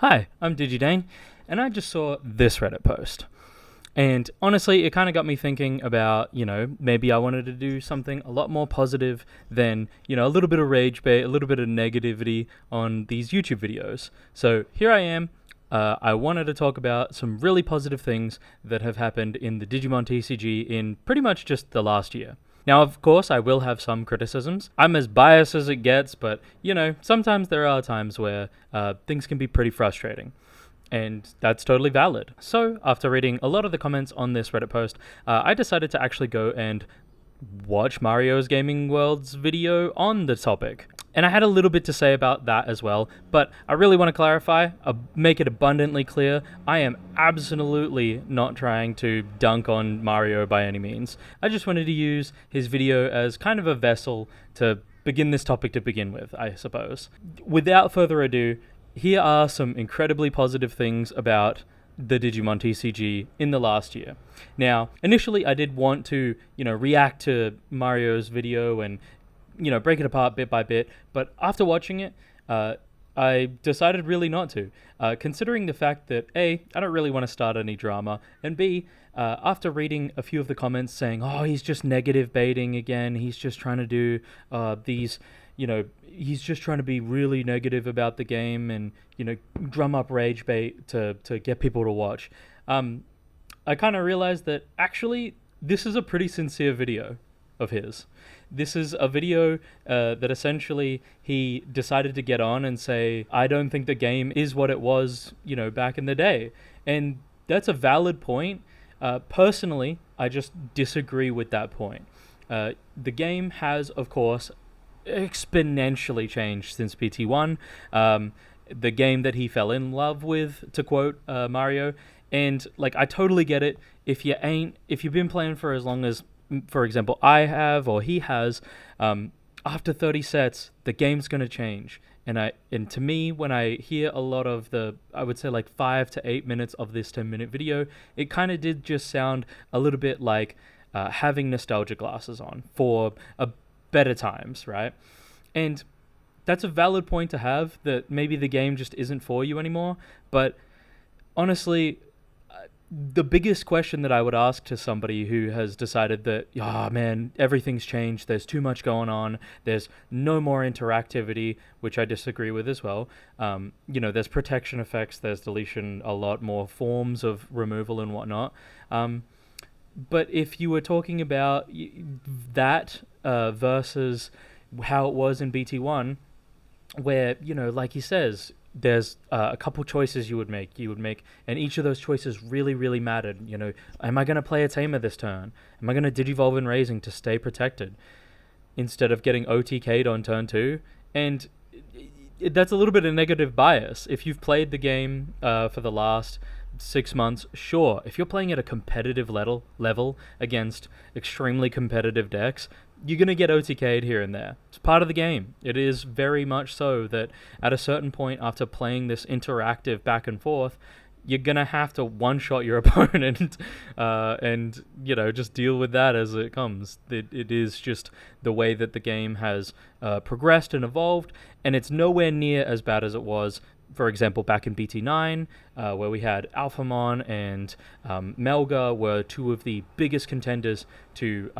Hi, I'm Digi Dane, and I just saw this Reddit post. And honestly, it kind of got me thinking about, maybe I wanted to do something a lot more positive than, a little bit of rage bait, a little bit of negativity on these YouTube videos. So here I am. I wanted to talk about some really positive things that have happened in the Digimon TCG in pretty much just the last year. Now, of course, I will have some criticisms. I'm as biased as it gets, but, sometimes there are times where things can be pretty frustrating. And that's totally valid. So, after reading a lot of the comments on this Reddit post, I decided to actually go and watch Mario's Gaming World's video on the topic. And I had a little bit to say about that as well, but I really want to clarify, make it abundantly clear, I am absolutely not trying to dunk on Mario by any means. I just wanted to use his video as kind of a vessel to begin this topic to begin with, I suppose. Without further ado, here are some incredibly positive things about the Digimon TCG in the last year. Now, initially I did want to, react to Mario's video and break it apart bit by bit. But after watching it, I decided really not to, considering the fact that A, I don't really want to start any drama, and B, after reading a few of the comments saying, oh, he's just negative baiting again, he's just trying to do these, he's just trying to be really negative about the game and, drum up rage bait to get people to watch. I kind of realized that actually this is a pretty sincere video of his. This is a video that essentially he decided to get on and say, I don't think the game is what it was, back in the day. And that's a valid point. Personally, I just disagree with that point. The game has, of course, exponentially changed since BT1. The game that he fell in love with, to quote Mario. And, I totally get it. If you've been playing for as long as, for example, I have or he has, after 30 sets, the game's going to change. And to me, when I hear a lot of I would say 5 to 8 minutes of this 10-minute video, it kind of did just sound a little bit like having nostalgia glasses on for better times, right? And that's a valid point to have, that maybe the game just isn't for you anymore. But honestly, the biggest question that I would ask to somebody who has decided that, man, everything's changed, there's too much going on, there's no more interactivity, which I disagree with as well. There's protection effects, there's deletion, a lot more forms of removal and whatnot. But if you were talking about that versus how it was in BT1, where, like he says, there's a couple choices you would make, and each of those choices really, really mattered. Am I going to play a Tamer this turn? Am I going to Digivolve in Raising to stay protected instead of getting OTK'd on turn 2? And that's a little bit of negative bias. If you've played the game for the last 6 months, sure. If you're playing at a competitive level against extremely competitive decks, you're going to get OTK'd here and there. It's part of the game. It is very much so that at a certain point after playing this interactive back and forth, you're going to have to one-shot your opponent and, just deal with that as it comes. It is just the way that the game has progressed and evolved, and it's nowhere near as bad as it was, for example, back in BT9, where we had Alphamon and Melga were two of the biggest contenders to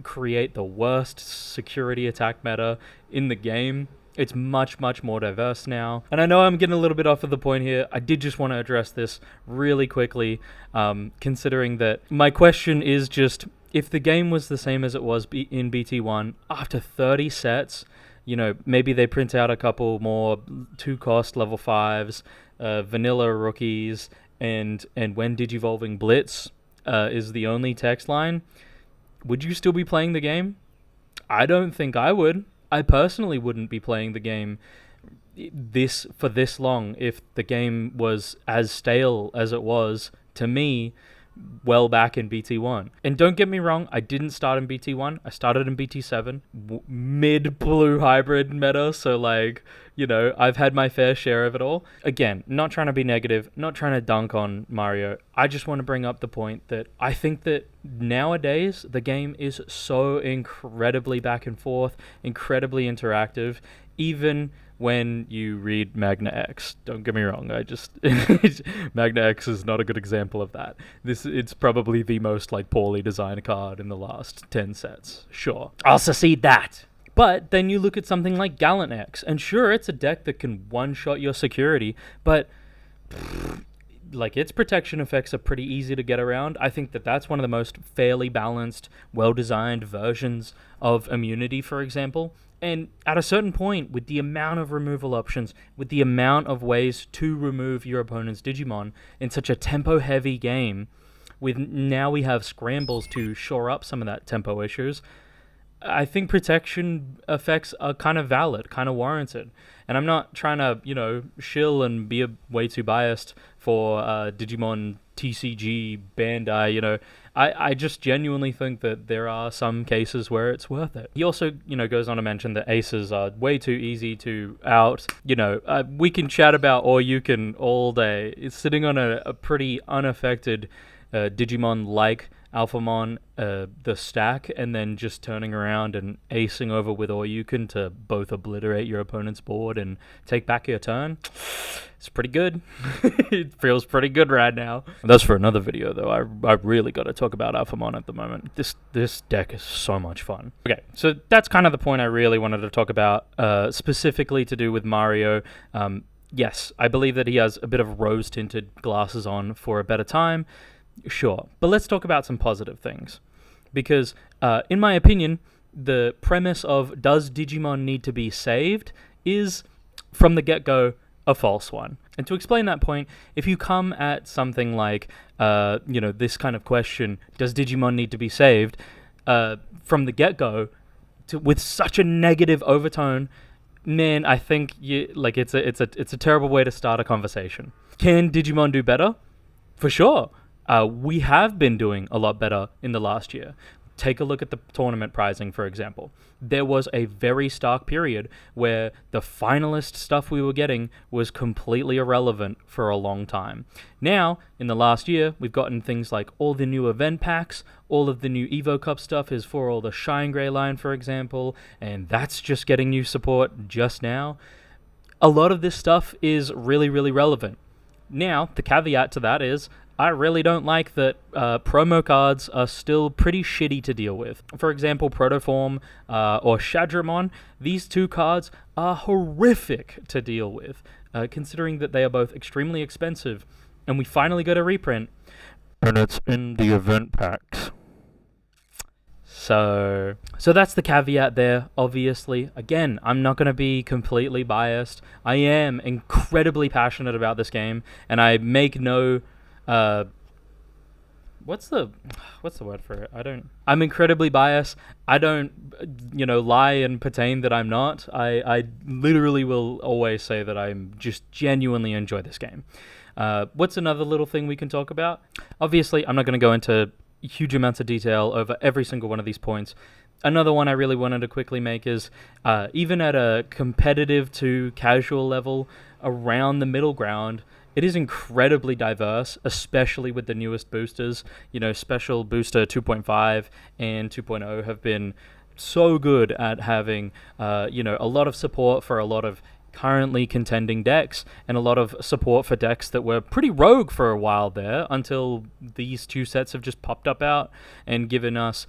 create the worst security attack meta in the game. It's much, much more diverse now. And I know I'm getting a little bit off of the point here. I did just want to address this really quickly, considering that my question is just, if the game was the same as it was in BT1, after 30 sets, maybe they print out a couple more 2-cost level 5s, vanilla rookies, and when Digivolving Blitz is the only text line, would you still be playing the game? I don't think I would. I personally wouldn't be playing the game for this long if the game was as stale as it was, to me, well back in BT1. And don't get me wrong, I didn't start in BT1. I started in BT7, mid-blue hybrid meta, so I've had my fair share of it all. Again, not trying to be negative, not trying to dunk on Mario. I just want to bring up the point that I think that nowadays the game is so incredibly back and forth, incredibly interactive. even when you read Magna X. Don't get me wrong, Magna X is not a good example of that. It's probably the most like poorly designed card in the last 10 sets. Sure, I'll secede that. But then you look at something like Gallant X, and sure, it's a deck that can one-shot your security, but like its protection effects are pretty easy to get around. I think that's one of the most fairly balanced, well-designed versions of immunity, for example. And at a certain point, with the amount of removal options, with the amount of ways to remove your opponent's Digimon in such a tempo-heavy game, now we have scrambles to shore up some of that tempo issues, I think protection effects are kind of valid, kind of warranted. And I'm not trying to, shill and be way too biased for Digimon TCG, Bandai, I just genuinely think that there are some cases where it's worth it. He also, goes on to mention that aces are way too easy to out. We can chat about or you can all day. It's sitting on a pretty unaffected Digimon-like Alphamon, the stack, and then just turning around and acing over with Oyukin to both obliterate your opponent's board and take back your turn. It's pretty good. It feels pretty good right now. That's for another video, though. I really got to talk about Alphamon at the moment. This deck is so much fun. Okay, so that's kind of the point I really wanted to talk about, specifically to do with Mario. Yes, I believe that he has a bit of rose-tinted glasses on for a better time. Sure, but let's talk about some positive things. Because, in my opinion, the premise of does Digimon need to be saved is, from the get-go, a false one. And to explain that point, if you come at something like, this kind of question, does Digimon need to be saved, from the get-go, with such a negative overtone, man, I think it's a terrible way to start a conversation. Can Digimon do better? For sure. We have been doing a lot better in the last year. Take a look at the tournament pricing, for example. There was a very stark period where the finalist stuff we were getting was completely irrelevant for a long time. Now, in the last year, we've gotten things like all the new event packs, all of the new Evo Cup stuff is for all the Shine Grey line, for example, and that's just getting new support just now. A lot of this stuff is really, really relevant. Now, the caveat to that is, I really don't like that promo cards are still pretty shitty to deal with. For example, Protoform or Shadramon, these two cards are horrific to deal with, considering that they are both extremely expensive, and we finally got a reprint. And it's in the event packs. So that's the caveat there, obviously. Again, I'm not going to be completely biased. I am incredibly passionate about this game, and I make no... what's the word for it? I'm incredibly biased. I don't, lie and pretend that I'm not. I literally will always say that I'm just genuinely enjoy this game. What's another little thing we can talk about? Obviously, I'm not going to go into huge amounts of detail over every single one of these points. Another one I really wanted to quickly make is, even at a competitive to casual level, around the middle ground, it is incredibly diverse, especially with the newest boosters. Special Booster 2.5 and 2.0 have been so good at having, a lot of support for a lot of currently contending decks, and a lot of support for decks that were pretty rogue for a while there until these two sets have just popped up out and given us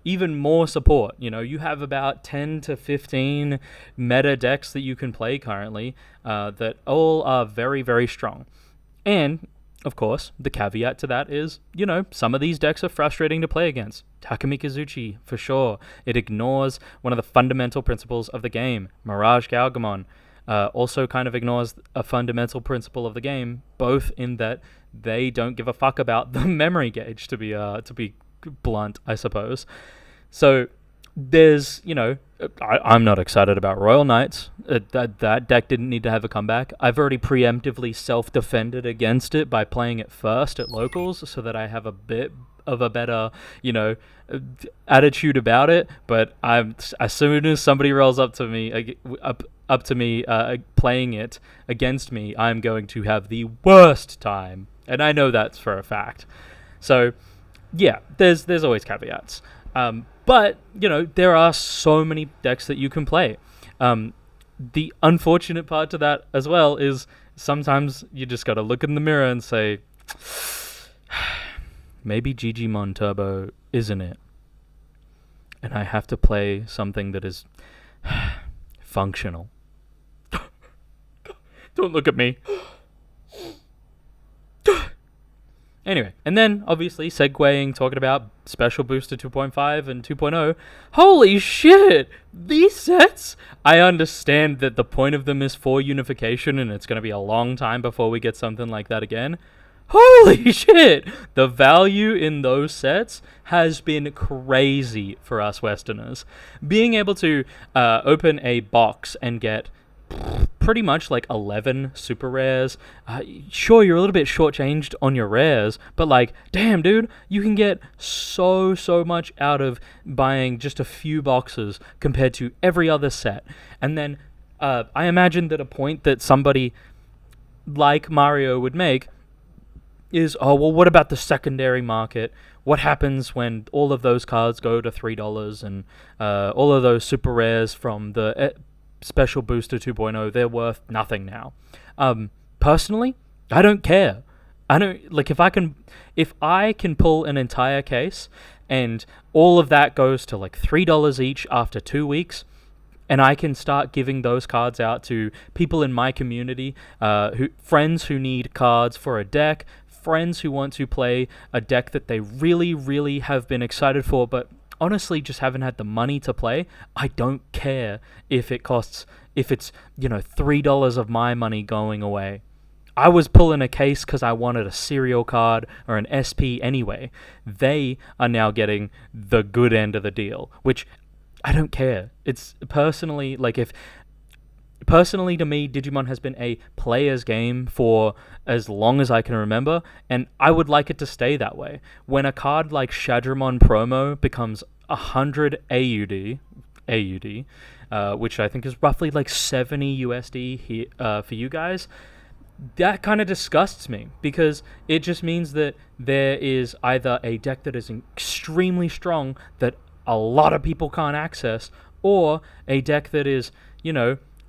even more support. You have about 10 to 15 meta decks that you can play currently that all are very, very strong. And of course, the caveat to that is, some of these decks are frustrating to play against. Takemikazuchi, for sure. It ignores one of the fundamental principles of the game. Mirage Galgamon also kind of ignores a fundamental principle of the game, both in that they don't give a fuck about the memory gauge, to be blunt, I suppose. So there's, I'm not excited about Royal Knights. That deck didn't need to have a comeback. I've already preemptively self-defended against it by playing it first at locals so that I have a bit of a better, attitude about it. But as soon as somebody rolls up to me, playing it against me, I'm going to have the worst time. And I know that's for a fact. So, yeah, there's always caveats. But, there are so many decks that you can play. the unfortunate part to that as well is sometimes you just gotta look in the mirror and say, maybe Digimon Turbo isn't it. And I have to play something that is functional. Don't look at me. Anyway, and then obviously segueing, talking about Special Booster 2.5 and 2.0. Holy shit! These sets! I understand that the point of them is for unification and it's going to be a long time before we get something like that again. Holy shit! The value in those sets has been crazy for us Westerners. Being able to open a box and get pretty much like 11 super rares. Sure, you're a little bit shortchanged on your rares, but like, damn, dude, you can get so much out of buying just a few boxes compared to every other set. And then I imagine that a point that somebody like Mario would make is, oh, well, what about the secondary market? What happens when all of those cards go to $3 and all of those super rares from the Special Booster 2.0, they're worth nothing now. Personally, I don't care. I don't like if I can pull an entire case and all of that goes to like $3 each after 2 weeks, and I can start giving those cards out to people in my community, friends who need cards for a deck, friends who want to play a deck that they really have been excited for, but honestly just haven't had the money to play. I don't care if it's $3 of my money going away. I was pulling a case because I wanted a cereal card or an SP anyway. They are now getting the good end of the deal, which I don't care. It's personally, to me, Digimon has been a player's game for as long as I can remember, and I would like it to stay that way. When a card like Shadramon Promo becomes 100 AUD, which I think is roughly like 70 USD for you guys, that kind of disgusts me, because it just means that there is either a deck that is extremely strong that a lot of people can't access, or a deck that is,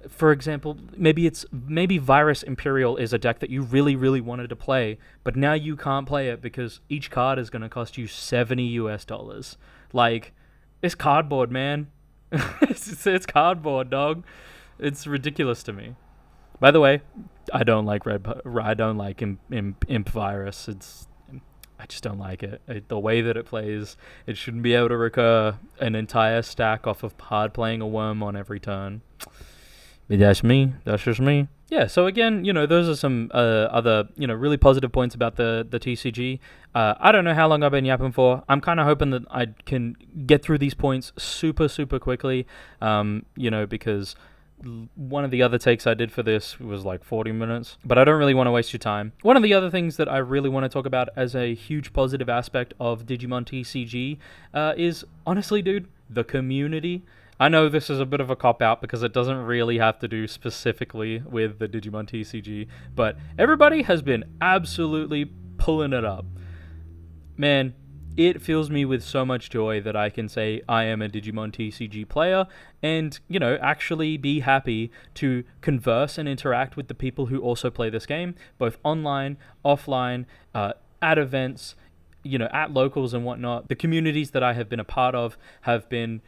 for example, maybe Virus Imperial is a deck that you really wanted to play, but now you can't play it because each card is going to cost you $70. Like, it's cardboard, man. it's cardboard, dog. It's ridiculous to me. By the way, I don't like Imp Virus. I just don't like it. The way that it plays, it shouldn't be able to recur an entire stack off of hard playing a worm on every turn. But that's me. That's just me. Yeah, so again, those are some other, really positive points about the TCG. I don't know how long I've been yapping for. I'm kind of hoping that I can get through these points super quickly, because one of the other takes I did for this was like 40 minutes, but I don't really want to waste your time. One of the other things that I really want to talk about as a huge positive aspect of Digimon TCG is, honestly, dude, the community. I know this is a bit of a cop-out because it doesn't really have to do specifically with the Digimon TCG, but everybody has been absolutely pulling it up. Man, it fills me with so much joy that I can say I am a Digimon TCG player and, actually be happy to converse and interact with the people who also play this game, both online, offline, at events, at locals and whatnot. The communities that I have been a part of have been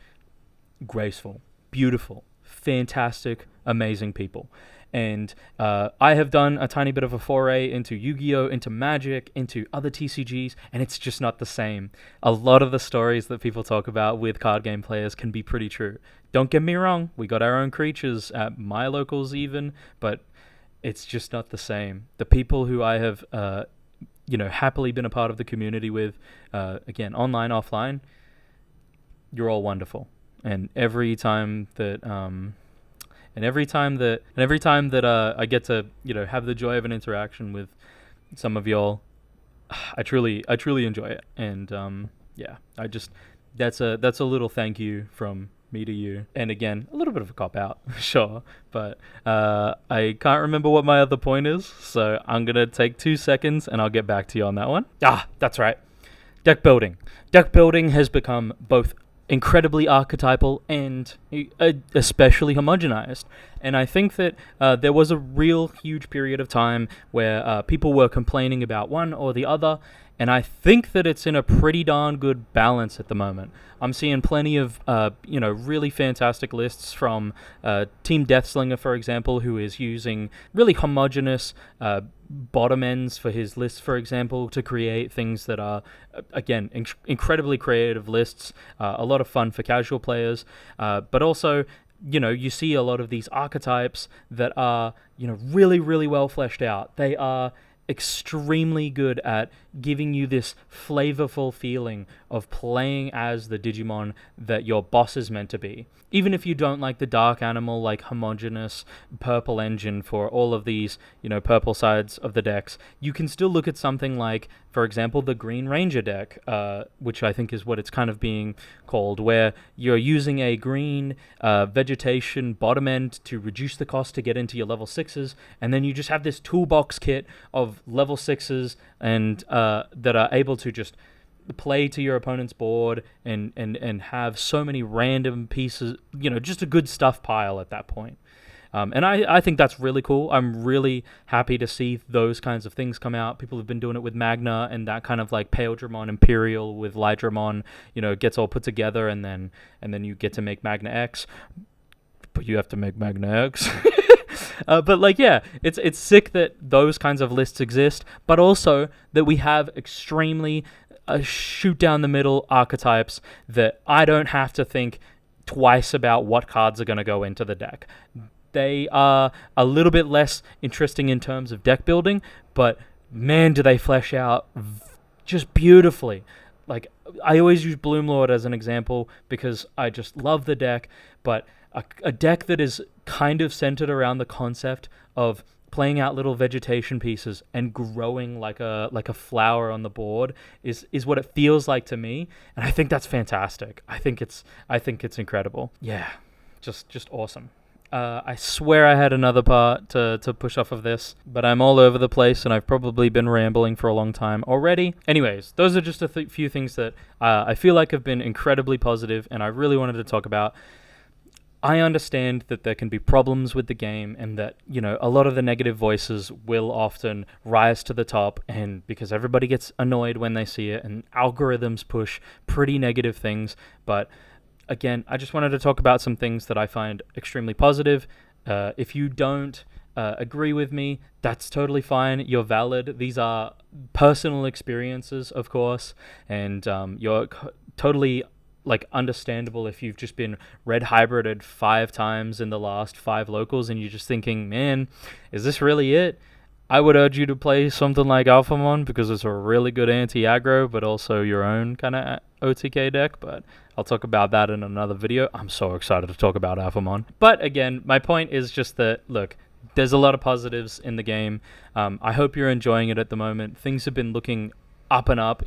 graceful, beautiful, fantastic, amazing people. And I have done a tiny bit of a foray into Yu-Gi-Oh!, into Magic, into other TCGs, and it's just not the same. A lot of the stories that people talk about with card game players can be pretty true. Don't get me wrong, we got our own creatures at my locals even, but it's just not the same. The people who I have, happily been a part of the community with, again, online, offline, you're all wonderful. And every time that I get to have the joy of an interaction with some of y'all, I truly enjoy it. And that's a little thank you from me to you. And again, a little bit of a cop out, sure, but I can't remember what my other point is, so I'm gonna take 2 seconds and I'll get back to you on that one. That's right. Deck building. Deck building has become both incredibly archetypal and especially homogenized. And I think that there was a real huge period of time where people were complaining about one or the other, and I think that it's in a pretty darn good balance at the moment. I'm seeing plenty of, really fantastic lists from Team Deathslinger, for example, who is using really homogenous bottom ends for his lists, for example, to create things that are, again, incredibly creative lists, a lot of fun for casual players, but also, you see a lot of these archetypes that are, really, really well fleshed out. They are extremely good at giving you this flavorful feeling of playing as the Digimon that your boss is meant to be. Even if you don't like the dark animal, like homogeneous purple engine for all of these, purple sides of the decks, you can still look at something like, for example, the Green Ranger deck, which I think is what it's kind of being called, where you're using a green vegetation bottom end to reduce the cost to get into your level 6s, and then you just have this toolbox kit of level 6s and that are able to just play to your opponent's board and have so many random pieces, just a good stuff pile at that point. And I think that's really cool. I'm really happy to see those kinds of things come out. People have been doing it with Magna, and that kind of like Pale Dramon Imperial with Lydramon, gets all put together, and then you get to make Magna X. But you have to make Magna X. But it's sick that those kinds of lists exist, but also that we have extremely shoot down the middle archetypes that I don't have to think twice about what cards are going to go into the deck. They are a little bit less interesting in terms of deck building, but man, do they flesh out just beautifully. Like, I always use Bloomlord as an example because I just love the deck, but a deck that is kind of centered around the concept of playing out little vegetation pieces and growing like a flower on the board is what it feels like to me, and I think that's fantastic. I think it's incredible. Yeah, just awesome. I swear I had another part to push off of this, but I'm all over the place, and I've probably been rambling for a long time already. Anyways, those are just a few things that I feel like have been incredibly positive, and I really wanted to talk about. I understand that there can be problems with the game, and that, a lot of the negative voices will often rise to the top, and because everybody gets annoyed when they see it, and algorithms push pretty negative things. But again, I just wanted to talk about some things that I find extremely positive. If you don't agree with me, that's totally fine. You're valid. These are personal experiences, of course, and you're totally understandable if you've just been red hybrided 5 times in the last 5 locals and you're just thinking, man, is this really it? I would urge you to play something like Alphamon because it's a really good anti-aggro, but also your own kind of OTK deck, but I'll talk about that in another video. I'm so excited to talk about Alphamon. But again, my point is just that, look, there's a lot of positives in the game. I hope you're enjoying it at the moment. Things have been looking up and up,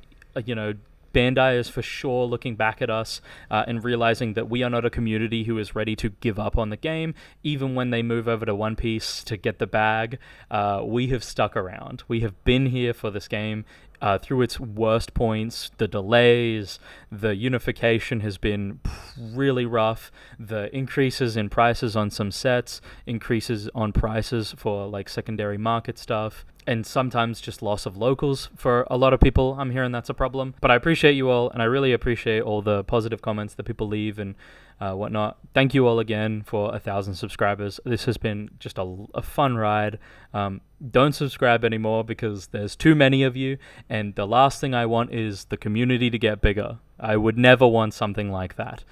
Bandai is for sure looking back at us and realizing that we are not a community who is ready to give up on the game. Even when they move over to One Piece to get the bag, we have stuck around. We have been here for this game through its worst points. The delays, the unification has been really rough. The increases in prices on some sets, increases on prices for secondary market stuff, and sometimes just loss of locals for a lot of people. I'm hearing that's a problem. But I appreciate you all, and I really appreciate all the positive comments that people leave and whatnot. Thank you all again for 1,000 subscribers. This has been just a fun ride. Don't subscribe anymore because there's too many of you, and the last thing I want is the community to get bigger. I would never want something like that.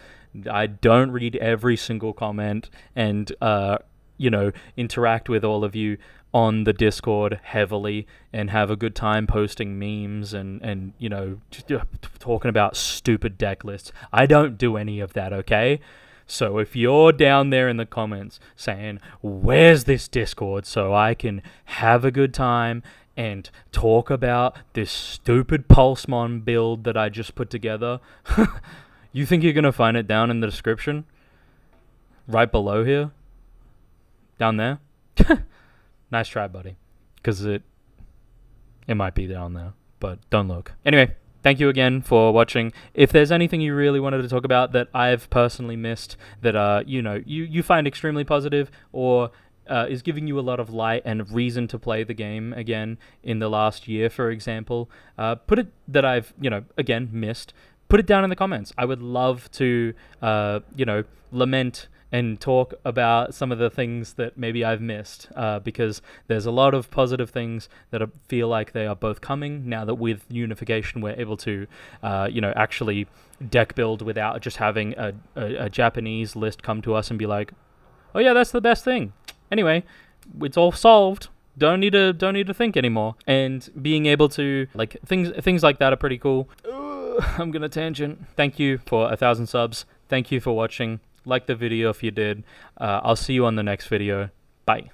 I don't read every single comment and interact with all of you on the Discord heavily and have a good time posting memes and just talking about stupid deck lists. I don't do any of that, okay? So if you're down there in the comments saying, where's this Discord so I can have a good time and talk about this stupid Pulsemon build that I just put together, you think you're going to find it down in the description? Right below here? Down there? Nice try, buddy. Because it might be down there, but don't look. Anyway, thank you again for watching. If there's anything you really wanted to talk about that I've personally missed that you find extremely positive, or is giving you a lot of light and reason to play the game again in the last year, for example, put it that I've again missed. Put it down in the comments. I would love to lament and talk about some of the things that maybe I've missed, because there's a lot of positive things that feel like they are both coming now that with unification we're able to actually deck build without just having a Japanese list come to us and be like, oh yeah, that's the best thing. Anyway, it's all solved. Don't need to think anymore. And being able to things like that are pretty cool. I'm gonna tangent. Thank you for 1,000 subs. Thank you for watching. Like the video if you did. I'll see you on the next video. Bye.